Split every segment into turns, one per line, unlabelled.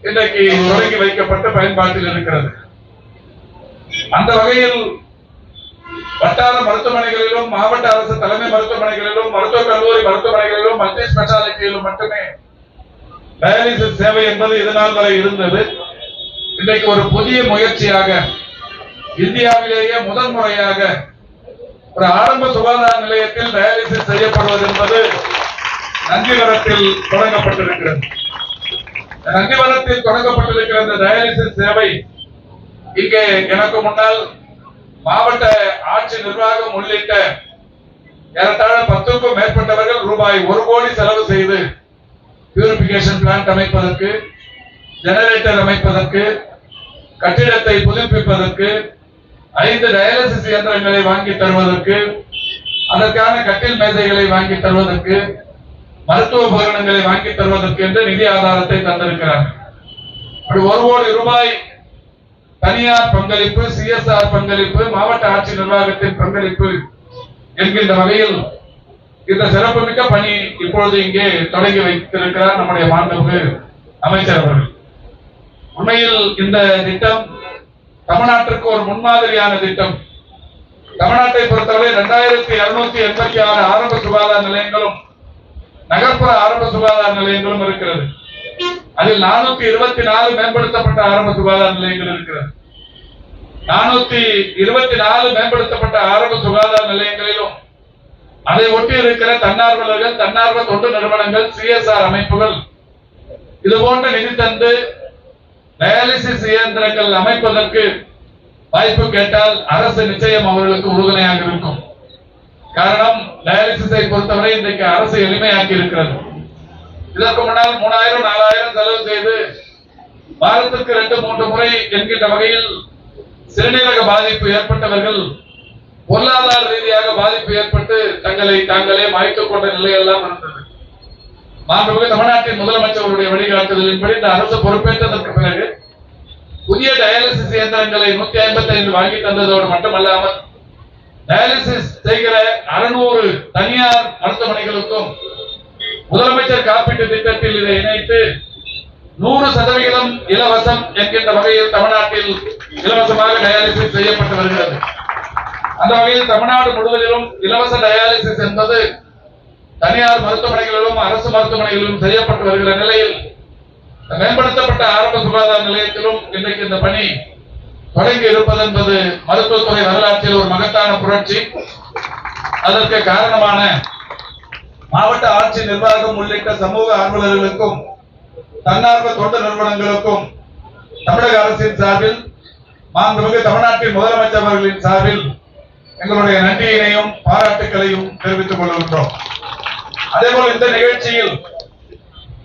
இன்றைக்கு தொடங்கி வைக்கப்பட்டு பயன்பாட்டில் இருக்கிறது. அந்த வகையில் வட்டார மருத்துவமனைகளிலும் மாவட்ட அரசு தலைமை மருத்துவமனைகளிலும் மருத்துவக் கல்லூரி மருத்துவமனைகளிலும் மல்டி ஸ்பெஷாலிட்டியிலும் மட்டுமே டயாலிசிஸ் சேவை என்பது இதனால் வரை இருந்தது. இன்றைக்கு ஒரு புதிய முயற்சியாக இந்தியாவிலேயே முதல் முறையாக ஒரு ஆரம்ப சுகாதார நிலையத்தில் டயாலிசிஸ் செய்யப்படுவது என்பது நந்திவரத்தில் தொடங்கப்பட்டிருக்கிறது. நந்திவரத்தில் தொடங்கப்பட்டிருக்கிற இந்த டயாலிசிஸ் சேவை இங்கே எனக்கு முன்னால் மாவட்ட ஆட்சி நிர்வாகம் உள்ளிட்ட ஏறத்தாழ 10க்கும் மேற்பட்டவர்கள் ரூபாய் 1 கோடி செலவு செய்து பியூரிபிகேஷன் பிளான்ட் அமைப்பதற்கு, ஜெனரேட்டர் அமைப்பதற்கு, கட்டிடத்தை புதுப்பிப்பதற்கு, 5 டயாலிசிஸ் இயந்திரங்களை வாங்கி தருவதற்கு, அதற்கான கட்டில் மேசைகளை வாங்கி தருவதற்கு, மருத்துவ உபகரணங்களை வாங்கி தருவதற்கு என்று நிதி ஆதாரத்தை தந்திருக்கிறார்கள். 1 கோடி ரூபாய் தனியார் பங்களிப்பு, சிஎஸ்ஆர் பங்களிப்பு, மாவட்ட ஆட்சி நிர்வாகத்தின் பங்களிப்பு என்கின்ற வகையில் இந்த சிறப்புமிக்க பணி இப்பொழுது இங்கே தொடங்கி வைத்திருக்கிறார் நம்முடைய மாண்புமிகு அமைச்சர் அவர்கள். உண்மையில் இந்த திட்டம் தமிழ்நாட்டிற்கு ஒரு முன்மாதிரியான திட்டம். தமிழ்நாட்டை பொறுத்தவரை 2286 ஆரம்ப சுகாதார நிலையங்களும் நகர்ப்புற ஆரம்ப சுகாதார நிலையங்களும் இருக்கிறது. அதில் 424 மேம்படுத்தப்பட்ட ஆரம்ப சுகாதார நிலையங்கள் இருக்கிறது. 424 மேம்படுத்தப்பட்ட ஆரம்ப சுகாதார நிலையங்களிலும் அதை ஒட்டி இருக்கிற தன்னார்வலர்கள், தன்னார்வ தொண்டு நிறுவனங்கள், சிஎஸ்ஆர் அமைப்புகள் இது போன்ற நிதி தந்து டயாலிசிஸ் இயந்திரங்கள் அமைப்பதற்கு வாய்ப்பு கேட்டால் அரசு நிச்சயம் அவர்களுக்கு உறுதுணையாக இருக்கும். காரணம், டயாலிசிஸை பொறுத்தவரை இன்றைக்கு அரசு எளிமையாக்கி இருக்கிறது. இதற்கு முன்னால் 3000 4000 செலவு செய்து வாரத்திற்கு 2-3 முறை என்கின்ற வகையில் சிறுநீரக பாதிப்பு ஏற்பட்டவர்கள் பொருளாதார ரீதியாக பாதிப்பு ஏற்பட்டு தங்களை தாங்களே மாய்த்துக் கொண்ட நிலையெல்லாம் இருந்தது. மாண்புமிகு தமிழ்நாட்டின் முதலமைச்சருடைய வழிகாட்டுதலின்படி இந்த அரசு பொறுப்பேற்றதற்கு பிறகு புதிய டயாலிசிஸ் இயந்திரங்களை 155 வாங்கி தந்ததோடு மட்டுமல்லாமல் டயாலிசிஸ் செய்கிற 600 தனியார் மருத்துவமனைகளுக்கும் முதலமைச்சர் காப்பீட்டு திட்டத்தில் இதை இணைத்து 100% இலவசம் என்கின்ற வகையில் தமிழ்நாட்டில் இலவசமாக டயாலிசிஸ் செய்யப்பட்டு வருகிறது. அந்த வகையில் தமிழ்நாடு முழுவதிலும் இலவச டயாலிசிஸ் என்பது தனியார் மருத்துவமனைகளிலும் அரசு மருத்துவமனைகளிலும் செய்யப்பட்டு வருகிற நிலையில் மேம்படுத்தப்பட்ட ஆரம்ப சுகாதார நிலையத்திலும் இன்றைக்கு இந்த பணி தொடங்கி இருப்பது என்பது மருத்துவத்துறை வரலாற்றில் ஒரு மகத்தான புரட்சி. அதற்கு காரணமான மாவட்ட ஆட்சி நிர்வாகம் உள்ளிட்ட சமூக ஆர்வலர்களுக்கும் தன்னார்வ தொண்டு நிறுவனங்களுக்கும் தமிழக அரசின் சார்பில் மாண்புமிகு தமிழ்நாட்டின் முதலமைச்சர் அவர்களின் சார்பில் எங்களுடைய நன்றியினையும் பாராட்டுகளையும் தெரிவித்துக் கொள்கின்றோம். அதேபோல் இந்த நிகழ்ச்சியில்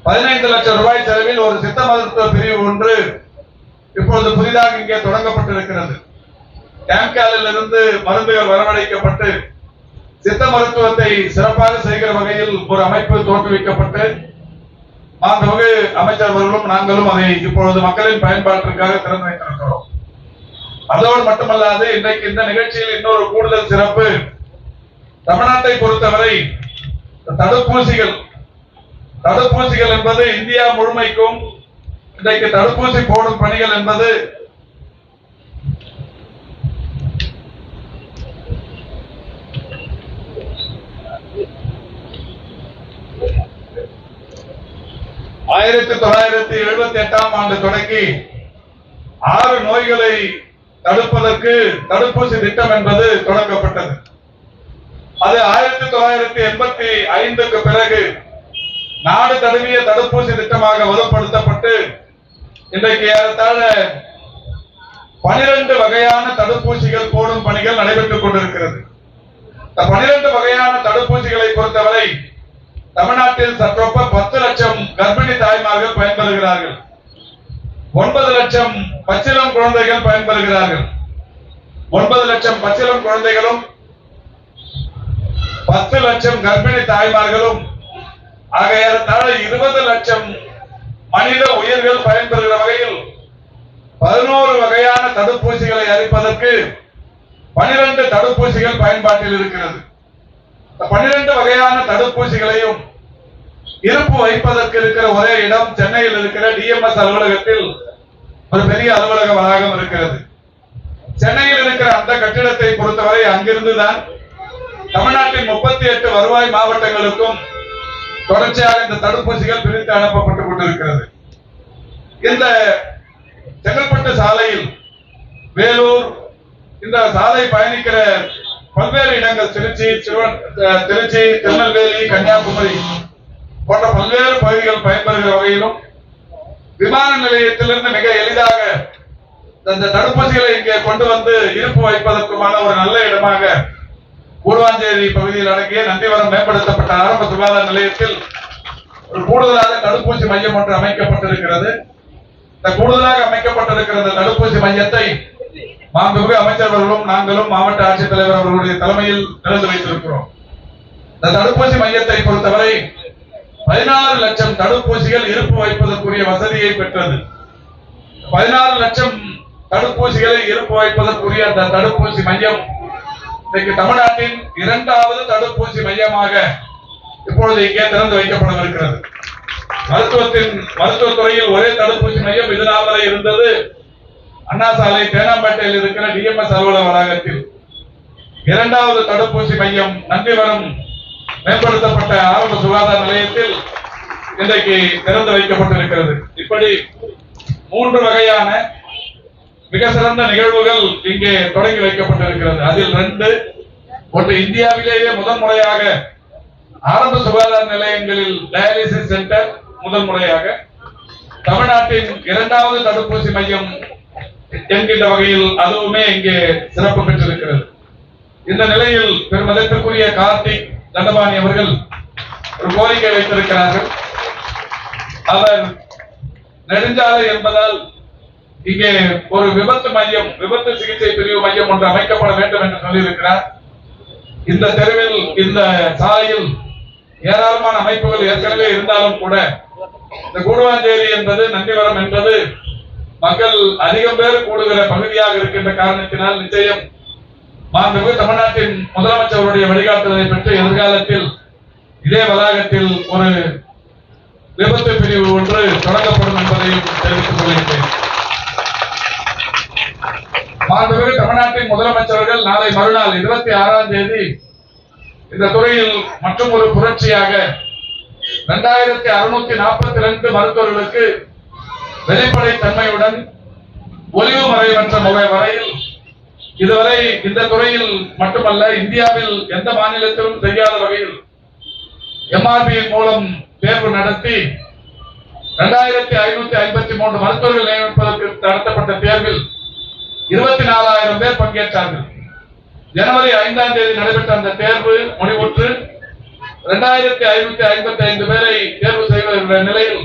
15 லட்சம் ரூபாய் செலவில் ஒரு சித்த மருத்துவ பிரிவு ஒன்று இப்பொழுது புதிதாக இங்கே தொடங்கப்பட்டிருக்கிறது. கேம்காலில் இருந்து மருந்துகள் வரவழைக்கப்பட்டு சித்த மருத்துவத்தை சிறப்பாக செய்கிற வகையில் ஒரு அமைப்பு தோற்றுவிக்கப்பட்டு மாண்புமிகு அமைச்சர் அவர்களும் நாங்களும் அதை இப்பொழுது மக்களின் பயன்பாட்டிற்காக திறந்து வைத்திருக்கிறோம். அதோடு மட்டுமல்லாது இன்றைக்கு இந்த நிகழ்ச்சியில் இன்னொரு கூடுதல் சிறப்பு, தமிழ்நாட்டை பொறுத்தவரை தடுப்பூசிகள் என்பது இந்தியா முழுமைக்கும் இன்றைக்கு தடுப்பூசி போடும் பணிகள் என்பது ஆயிரத்தி 1978ஆம் ஆண்டு தொடங்கி 6 நோய்களை தடுப்பதற்கு தடுப்பூசி திட்டம் என்பது தொடங்கப்பட்டது. அது 1985க்கு பிறகு நாடு தழுவிய தடுப்பூசி திட்டமாக வலுப்படுத்தப்பட்டு இன்றைக்கு ஏறத்தாழ 12 வகையான தடுப்பூசிகள் போடும் பணிகள் நடைபெற்றுக் கொண்டிருக்கிறது. 12 வகையான தடுப்பூசிகளை பொறுத்தவரை தமிழ்நாட்டில் சற்றொப்ப 10 லட்சம் கர்ப்பிணி தாய்மார்கள் பயன்பெறுகிறார்கள். 9 லட்சம் பச்சிளம் குழந்தைகள் பயன்பெறுகிறார்கள். 9 லட்சம் பச்சிளம் குழந்தைகளும் 10 லட்சம் கர்ப்பிணி தாய்மார்களும் ஆக ஏறத்தாழ 20 லட்சம் மனித உயிர்கள் பயன்பெறுகிற வகையில் 11 வகையான தடுப்பூசிகளை அளிப்பதற்கு 12 தடுப்பூசிகள் பயன்பாட்டில் இருக்கிறது. 12 வகையான தடுப்பூசிகளையும் இருப்பு வைப்பதற்கு இருக்கிற ஒரே இடம் சென்னையில் இருக்கிற டிஎம்எஸ் அலுவலகத்தில் ஒரு பெரிய அலுவலக வளாகம் இருக்கிறது. சென்னையில் இருக்கிற அந்த கட்டிடத்தை பொறுத்தவரை அங்கிருந்துதான் தமிழ்நாட்டின் 38 வருவாய் மாவட்டங்களுக்கும் தொடர்ச்சியாக இந்த தடுப்பூசிகள் பிரித்து அனுப்பப்பட்டுக் கொண்டிருக்கிறது. இந்த செங்கல்பட்டு சாலையில் வேலூர் இந்த சாலை பயணிக்கிற பல்வேறு இடங்கள் திருச்சி, திருநெல்வேலி, கன்னியாகுமரி போன்ற பல்வேறு பகுதிகள் பயன்பெறுகிற வகையிலும் விமான நிலையத்திலிருந்து மிக எளிதாக இந்த தடுப்பூசிகளை இங்கே கொண்டு வந்து இருப்பு வைப்பதற்குமான ஒரு நல்ல இடமாக கூடுவாஞ்சேரி பகுதியில் அடங்கிய நந்திவரம் மேம்படுத்தப்பட்ட ஆரம்ப சுகாதார நிலையத்தில் ஒரு கூடுதலாக தடுப்பூசி மையம் ஒன்று அமைக்கப்பட்டிருக்கிறது. இந்த கூடுதலாக அமைக்கப்பட்டிருக்கிற இந்த தடுப்பூசி மையத்தை மாண்புமிகு அமைச்சர்களும் நாங்களும் மாவட்ட ஆட்சித்தலைவர் அவர்களுடைய தலைமையில் திறந்து வைத்திருக்கிறோம். இந்த தடுப்பூசி மையத்தை பொறுத்தவரை 16 லட்சம் தடுப்பூசிகள் இருப்பு வைப்பதற்குரிய வசதியை பெற்றது. 16 லட்சம் தடுப்பூசிகளை இருப்பு வைப்பதற்குரிய அந்த தடுப்பூசி மையம் இன்றைக்கு தமிழ்நாட்டின் 2வது தடுப்பூசி மையமாக இப்பொழுது இங்கே திறந்து வைக்கப்படவிருக்கிறது. மருத்துவத்துறையில் ஒரே தடுப்பூசி மையம் இதுநாள் வரை இருந்தது அண்ணா சாலை தேனாம்பேட்டையில் இருக்கிற டிஎம்எஸ் அலுவலக வளாகத்தில். 2வது தடுப்பூசி மையம் நந்திவரம் மேம்படுத்தப்பட்ட ஆரம்ப சுகாதார நிலையத்தில் இன்றைக்கு திறந்து வைக்கப்பட்டிருக்கிறது. இப்படி 3 வகையான மிக சிறந்த நிகழ்வுகள் இங்கே தொடங்கி வைக்கப்பட்டிருக்கிறது. அதில் 2 ஒன்று இந்தியாவிலேயே முதல் முறையாக ஆரம்ப சுகாதார நிலையங்களில் டயாலிசிஸ் சென்டர் முதல் முறையாக, தமிழ்நாட்டின் 2வது தடுப்பூசி மையம் என்கின்ற வகையில் அதுவுமே இங்கே சிறப்பு பெற்றிருக்கிறது. இந்த நிலையில் பெருமதிப்பிற்குரிய கார்த்திக் தண்டபாணி அவர்கள் ஒரு கோரிக்கை வைத்திருக்கிறார்கள். அவர் நெடுஞ்சாலை என்பதால் இங்கே ஒரு விபத்து மையம், விபத்து சிகிச்சை பிரிவு மையம் ஒன்று அமைக்கப்பட வேண்டும் என்று சொல்லியிருக்கிறார். இந்த தெருவில் இந்த சாலையில் ஏராளமான அமைப்புகள் ஏற்கனவே இருந்தாலும் கூட இந்த கூடுவாஞ்சேரி என்பது, நந்திவரம் என்பது மக்கள் அதிகம் பேர் கூடுகிற பகுதியாக இருக்கின்ற காரணத்தினால் நிச்சயம் மாண்புமிகு தமிழ்நாட்டின் முதலமைச்சருடைய வழிகாட்டுதலை பெற்று எதிர்காலத்தில் இதே வளாகத்தில் ஒரு விபத்து பிரிவு ஒன்று தொடங்கப்படும் என்பதையும் தெரிவித்துக் கொள்கிறேன். மாண்புமிகு தமிழ்நாட்டின் முதலமைச்சர்கள் நாளை மறுநாள் 26ஆம் தேதி இந்த துறையில் மற்றும் ஒரு புரட்சியாக 2642 மருத்துவர்களுக்கு வெளிப்படை தன்மையுடன் ஒளிவு மறைவற்ற வரையில் இதுவரை இந்த துறையில் மட்டுமல்ல இந்தியாவில் எந்த மாநிலத்திலும் செய்யாத வகையில் எம்ஆர்பி மூலம் தேர்வு நடத்தி 2553 மருத்துவர்கள் நியமிப்பதற்கு நடத்தப்பட்ட தேர்வில் 24,000 பேர் பங்கேற்றார்கள். ஜனவரி 5ஆம் தேதி நடைபெற்ற அந்த தேர்வு முடிவுற்று 2555 பேரை தேர்வு செய்வதற்கான நிலையில்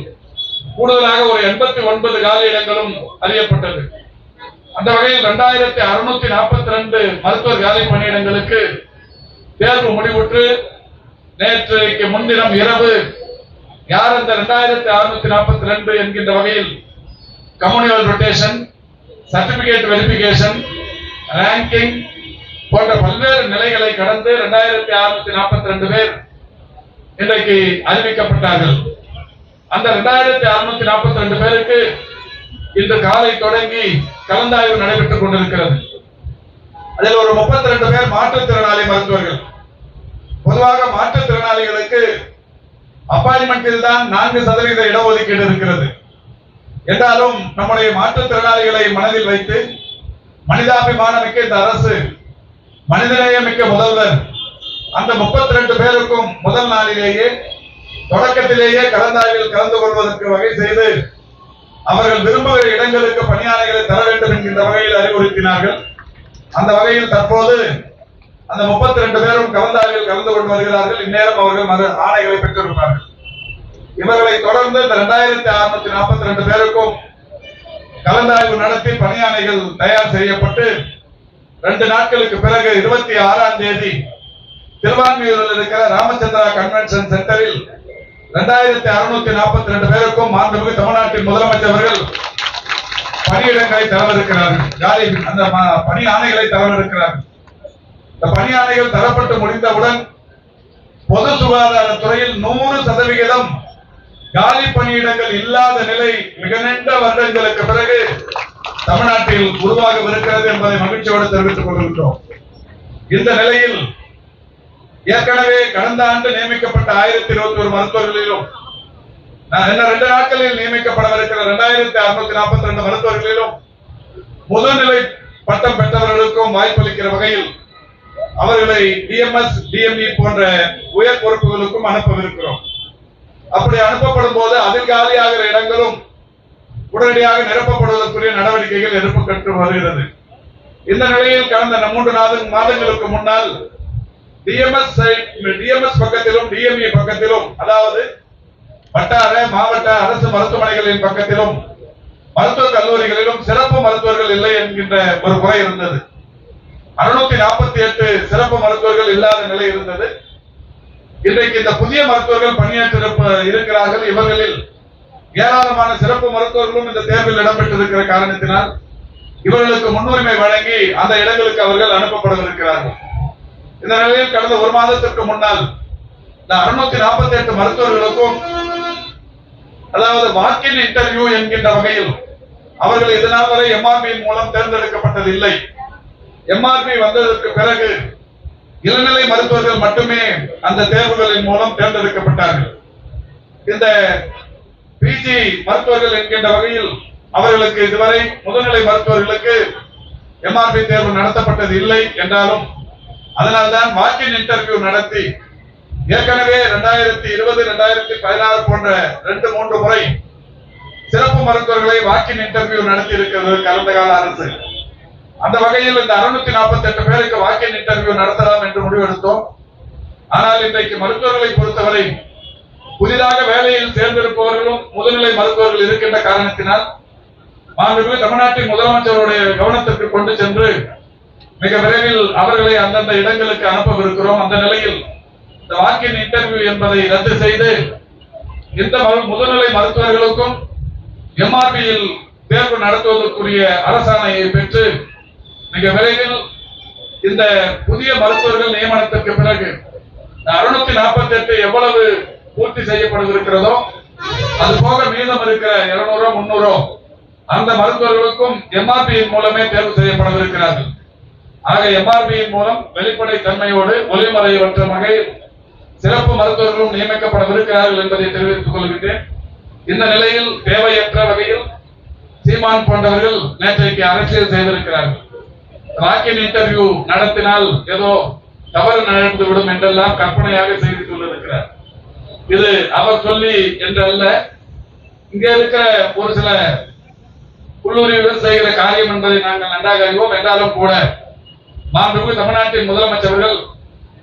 கூடுதலாக ஒரு 89 காலி இடங்களும் அறியப்பட்டது. அந்த வகையில் 2642 மருத்துவர் காலி பணியிடங்களுக்கு தேர்வு முடிவுற்று நேற்றைக்கு முன்தினம் இரவு யார் அந்த 2642 என்கின்ற வகையில் communal rotation, certificate verification, ranking போன்ற பல்வேறு நிலைகளை கடந்து 2642 பேர் இன்றைக்கு அறிவிக்கப்பட்டார்கள். அந்த 2642 பேருக்கு இன்று காலை தொடங்கி கலந்தாய்வு நடைபெற்றுக் கொண்டிருக்கிறது. அதில் ஒரு 32 பேர் மாற்றுத்திறனாளி மருத்துவர்கள். பொதுவாக மாற்றுத்திறனாளிகளுக்கு அப்பாயின்மெண்டில் தான் 4% இடஒதுக்கீடு இருக்கிறது. என்றாலும் நம்முடைய மாற்றுத்திறனாளிகளை மனதில் வைத்து மனிதாபிமானமிக்க இந்த அரசு, மனிதநேயமிக்க முதல்வர் அந்த 32 பேருக்கும் முதல் நாளிலேயே தொடக்கத்திலேயே கலந்தாய்வில் கலந்து கொள்வதற்கு வகை செய்து அவர்கள் விரும்புகிற இடங்களுக்கு பணியாளர்களை தர வேண்டும் என்கின்ற வகையில் அறிவுறுத்தினார்கள். அந்த வகையில் தற்போது அந்த 32 பேரும் கலந்தாய்வில் கலந்து கொண்டு வருகிறார்கள். இந்நேரம் அவர்கள் ஆணைகளை பெற்றிருப்பார்கள். இவர்களை தொடர்ந்து இந்த 2642 பேருக்கும் கலந்தாய்வு நடத்தி பணியாணைகள் தயார் செய்யப்பட்டு 2 நாட்களுக்கு பிறகு 26ஆம் தேதி திருவான்மியூரில் இருக்கிற ராமச்சந்திரா கன்வென்ஷன் சென்டரில் 2642 பேருக்கும் மாண்புமிகு தமிழ்நாட்டின் முதலமைச்சர்கள் பணியிடங்களை தரவிருக்கிறார்கள். அந்த பணி ஆணைகளை தரவிருக்கிறார்கள். இந்த பணி ஆணைகள் தரப்பட்டு முடிந்தவுடன் பொது சுகாதாரத்துறையில் 100% காலி பணியிடங்கள் இல்லாத நிலை மிக நீண்ட வருடங்களுக்கு பிறகு தமிழ்நாட்டில் உருவாகவிருக்கிறது என்பதை மகிழ்ச்சியோடு தெரிவித்துக் கொண்டிருக்கிறோம். இந்த நிலையில் ஏற்கனவே கடந்த ஆண்டு நியமிக்கப்பட்ட 1021 மருத்துவர்களிலும் 2 நாட்களில் நியமிக்கப்படவிருக்கிற 2642 மருத்துவர்களிலும் முதுநிலை பட்டம் பெற்றவர்களுக்கும் வாய்ப்பளிக்கிற வகையில் அவர்களை டிஎம்எஸ் டிஎம்இ போன்ற உயர் பொறுப்புகளுக்கும் அனுப்பவிருக்கிறோம். அப்படி அனுப்பப்படும் போது அதில் காலியாகிற இடங்களும் உடனடியாக நிரப்பப்படுவதற்குரிய நடவடிக்கைகள் எடுக்கப்பட்டு வருகிறது. இந்த நிலையில் கடந்த 3 மாதங்களுக்கு முன்னால் டிஎம்எஸ் பக்கத்திலும் டிஎம்இ பக்கத்திலும், அதாவது வட்டார மாவட்ட அரசு மருத்துவமனைகளின் பக்கத்திலும் மருத்துவக் கல்லூரிகளிலும் சிறப்பு மருத்துவர்கள் இல்லை என்கின்ற ஒரு குறை இருந்தது. 648 சிறப்பு மருத்துவர்கள் இல்லாத நிலை இருந்தது. இன்றைக்கு இந்த புதிய மருத்துவர்கள் பணியாற்ற இருக்கிறார்கள். இவர்களில் ஏராளமான சிறப்பு மருத்துவர்களும் இந்த தேர்வில் இடம்பெற்றிருக்கிற காரணத்தினால் இவர்களுக்கு முன்னுரிமை வழங்கி அந்த இடங்களுக்கு அவர்கள் அனுப்பப்படவிருக்கிறார்கள். இந்த நிலையில் கடந்த 1 மாதத்திற்கு முன்னால் இந்த 648 மருத்துவர்களுக்கும், அதாவது வாக்கின் இன்டர்வியூ என்கின்ற வகையில் அவர்கள் இதனால் வரை எம்ஆர்பியின் மூலம் தேர்ந்தெடுக்கப்பட்டதில்லை. எம்ஆர்பி வந்ததற்கு பிறகு இளநிலை மருத்துவர்கள் மட்டுமே அந்த தேர்வுகளின் மூலம் தேர்ந்தெடுக்கப்பட்டார்கள். இந்த பிஜி மருத்துவர்கள் என்கின்ற வகையில் அவர்களுக்கு இதுவரை முதுநிலை மருத்துவர்களுக்கு எம்ஆர்பி தேர்வு நடத்தப்பட்டது இல்லை என்றாலும் அதனால்தான் வாக்கின் இன்டர்வியூ நடத்தி ஏற்கனவே 2020 2016 போன்ற 2-3 முறை சிறப்பு மருத்துவர்களை வாக்கின் இன்டர்வியூ நடத்தி இருக்கிறது கடந்த கால அரசு. அந்த வகையில் இந்த 648 பேருக்கு வாக்கின் இன்டர்வியூ நடத்தலாம் என்று முடிவெடுத்தோம். ஆனால் இன்றைக்கு மருத்துவர்களை பொறுத்தவரை புதிதாக வேலையில் சேர்ந்திருப்பவர்களும் முதுநிலை மருத்துவர்கள் இருக்கின்ற காரணத்தினால் மாண்புமிகு தமிழ்நாட்டின் முதலமைச்சருடைய கவனத்திற்கு கொண்டு சென்று மிக விரைவில் அவர்களை அந்தந்த இடங்களுக்கு அனுப்பவிருக்கிறோம். அந்த நிலையில் இந்த வாக்கின் இன்டர்வியூ என்பதை ரத்து செய்து இந்த முதுநிலை மருத்துவர்களுக்கும் எம்ஆர்பியில் தேர்வு நடத்துவதற்குரிய அரசாணையை பெற்று மிக விரைவில் இந்த புதிய மருத்துவர்கள் நியமனத்திற்கு பிறகு 648 எவ்வளவு பூர்த்தி செய்யப்பட்டிருக்கிறதோ அது போக மீதம் இருக்கிற 200 300 அந்த மருத்துவர்களுக்கும் எம்ஆர்பியின் மூலமே தேர்வு செய்யப்படவிருக்கிறார்கள். ஆக எம்ஆர்பியின் மூலம் வெளிப்படை தன்மையோடு ஒளிமறைவற்ற வகையில் சிறப்பு மருத்துவர்களும் நியமிக்கப்படவிருக்கிறார்கள் என்பதை தெரிவித்துக் கொள்கின்றேன். இந்த நிலையில் தேவையற்ற வகையில் சீமான் போன்றவர்கள் நேற்றைக்கு அரசியல் செய்திருக்கிறார்கள். வாக்கின் இன்டர்வியூ நடத்தினால் ஏதோ தவறு நடந்துவிடும் என்றெல்லாம் கற்பனையாக செய்து கொண்டிருக்கிறார். இது அவர் சொல்லி என்றல்ல, இங்க இருக்கிற ஒரு சில உள்ளூரில் செய்கிற காரியம் என்பதை நாங்கள் நன்றாக அறிவோம். என்றாலும் கூட மாண்புமிகு தமிழ்நாட்டின் முதலமைச்சர்கள்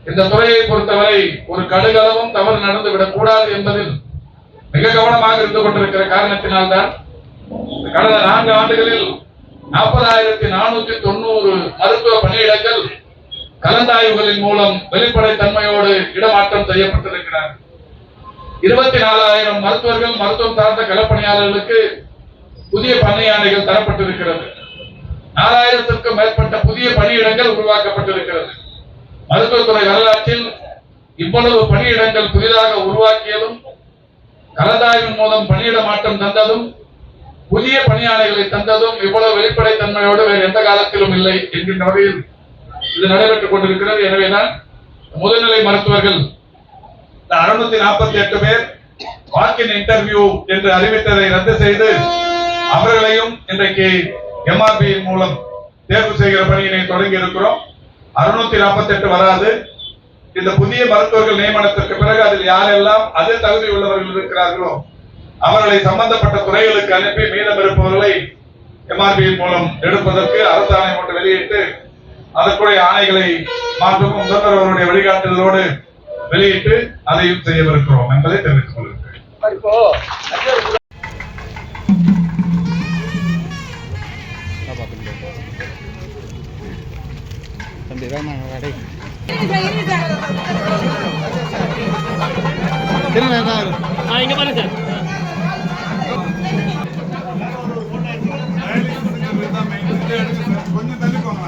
இந்த துறையை பொறுத்தவரை ஒரு கடுகளவும் தவறு நடந்துவிடக் கூடாது என்பதில் மிக கவனமாக இருந்து கொண்டிருக்கிற காரணத்தினால்தான் கடந்த 4 ஆண்டுகளில் 40,490 மருத்துவ பணியிடங்கள் கலந்தாய்வுகளின் மூலம் வெளிப்படை தன்மையோடு இடமாற்றம் செய்யப்பட்டிருக்கிறார். 24,000 மருத்துவர்கள் மருத்துவம் சார்ந்த களப்பணியாளர்களுக்கு புதிய பணியாணைகள் தரப்பட்டிருக்கிறது. 4,000க்கும் மேற்பட்ட புதிய பணியிடங்கள் உருவாக்கப்பட்டிருக்கிறது. மருத்துவத்துறை வரலாற்றில் இவ்வளவு பணியிடங்கள் புதிதாக உருவாக்கியதும் கலந்தாய்வின் மூலம் பணியிட மாற்றம் தந்ததும் புதிய பணியாளர்களை தந்ததும் இவ்வளவு வெளிப்படை தன்மையோடு வேறு எந்த காலத்திலும் இல்லை என்கின்ற வகையில் இது நடைபெற்றுக் கொண்டிருக்கிறது. எனவேதான் முதுநிலை மருத்துவர்கள் 648 பேர் வாக்கின் இன்டர்வியூ என்று அறிவித்ததை ரத்து செய்து அவர்களையும் இன்றைக்கு எம்ஆர்பியின் மூலம் தேர்வு செய்கிற பணியினை தொடங்கி இருக்கிறோம். 648 வராது. இந்த புதிய மருத்துவர்கள் நியமனத்திற்கு பிறகு அதில் யாரெல்லாம் அதில் தகுதி உள்ளவர்கள் இருக்கிறார்களோ அவர்களை சம்பந்தப்பட்ட துறைகளுக்கு அனுப்பி மீதம் இருப்பவர்களை எம்ஆர்பியின் மூலம் எடுப்பதற்கு அரசாணை ஒன்று வெளியிட்டு அதற்குரிய ஆணைகளை மாற்றும் முதல்வர் அவருடைய வழிகாட்டுதலோடு வெளியிட்டு அதையும் செய்யவிருக்கிறோம் என்பதை தெரிவித்துக் கொள்கிறேன்.
இங்க பாருங்க சார்.
கொஞ்சம் தள்ளி போங்க.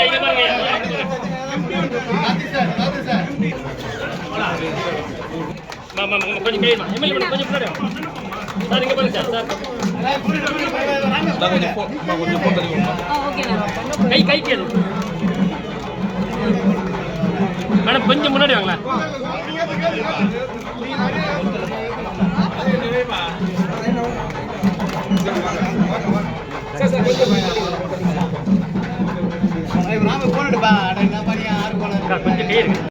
இங்க பாருங்க. கொஞ்சம் கைமா எம்எல்ஏ மேடம் கொஞ்சம் முன்னாடி சார் இங்க பாருங்க சார் கொஞ்சம் போன் தள்ளி கை கை கேது மேடம் கொஞ்சம் முன்னாடி வாங்களா கொஞ்சம் கை இருக்கு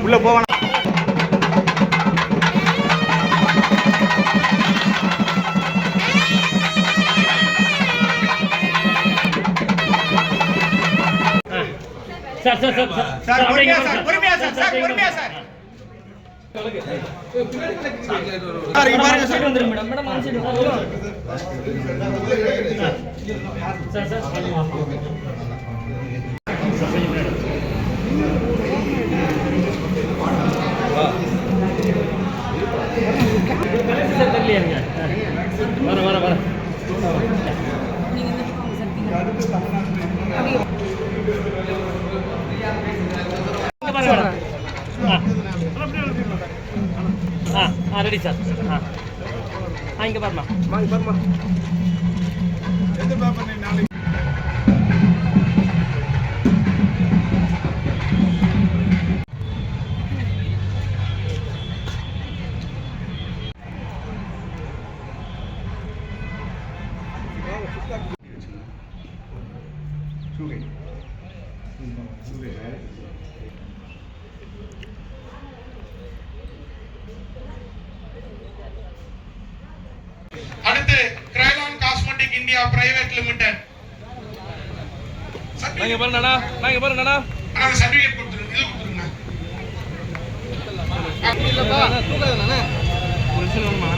உள்ள போவானா
சார் சார் சார் சார்
பொறுமையா சார் பொறுமையா சார் பொறுமையா சார் சார் இங்க பாருங்க சார்
வந்துருங்க madam madam on side sir sir sir தள்ளி இருங்க வர வர வர ரெடி சார் இங்க பாருமா
அடுத்து கிரைலான் காஸ்மெட்டிக் இந்தியா பிரைவேட் லிமிடெட்
நாங்க பாருங்கண்ணா
அந்த சர்டிபிகேட் கொடுத்துருங்க இது கொடுத்துருங்க
இல்லப்பா தூக்காதண்ணா ஒரு நிமிஷம் வேணுமா